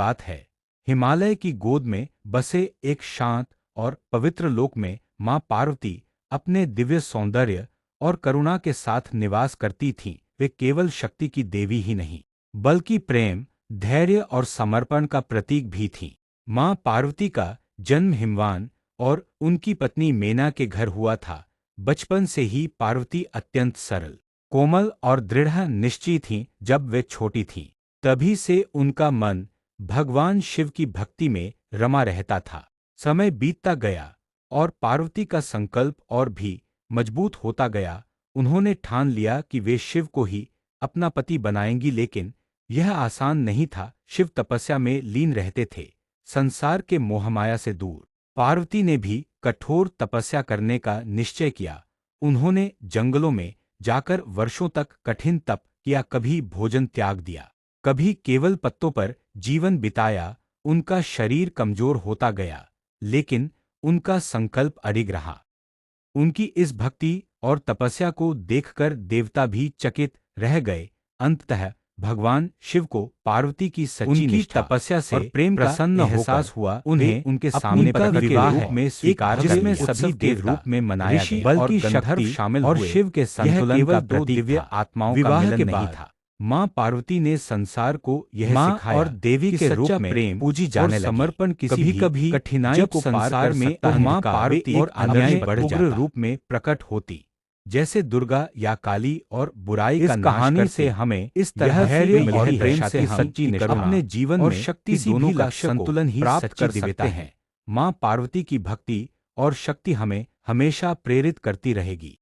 बात है। हिमालय की गोद में बसे एक शांत और पवित्र लोक में मां पार्वती अपने दिव्य सौंदर्य और करुणा के साथ निवास करती थीं। वे केवल शक्ति की देवी ही नहीं, बल्कि प्रेम, धैर्य और समर्पण का प्रतीक भी थीं। मां पार्वती का जन्म हिमवान और उनकी पत्नी मेना के घर हुआ था। बचपन से ही पार्वती अत्यंत सरल, कोमल और दृढ़ निश्चयी थीं। जब वे छोटी थीं, तभी से उनका मन भगवान शिव की भक्ति में रमा रहता था। समय बीतता गया और पार्वती का संकल्प और भी मजबूत होता गया। उन्होंने ठान लिया कि वे शिव को ही अपना पति बनाएंगी, लेकिन यह आसान नहीं था। शिव तपस्या में लीन रहते थे, संसार के मोहमाया से दूर। पार्वती ने भी कठोर तपस्या करने का निश्चय किया। उन्होंने जंगलों में जाकर वर्षों तक कठिन तप किया, कभी भोजन त्याग दिया, कभी केवल पत्तों पर जीवन बिताया। उनका शरीर कमजोर होता गया, लेकिन उनका संकल्प अडिग रहा। उनकी इस भक्ति और तपस्या को देखकर देवता भी चकित रह गए। अंततः भगवान शिव को पार्वती की सच्ची निष्ठा, तपस्या से और प्रेम का एहसास हुआ। उन्हें उनके सामने प्रकट के रूप में स्वीकार कर लिया, सभी के रूप में मनाया गया, बल्कि गंधर्व शामिल और शिव के संतुलन का दो दिव्य आत्माओं का मिलन नहीं था। मां पार्वती ने संसार को यह सिखाया और देवी के रूप में प्रेम पूजी जाने लगी। समर्पण किसी कभी कठिनाई को संसार में मां पार्वती और अन्याय बढ़ जाता रूप में प्रकट होती, जैसे दुर्गा या काली, और बुराई का कहानी से हमें इस तरह धैर्य और प्रेम से सच्ची निष्ठा अपने जीवन और शक्ति दोनों का संतुलन ही प्राप्त कर सकते हैं। मां पार्वती की भक्ति और शक्ति हमें हमेशा प्रेरित करती रहेगी।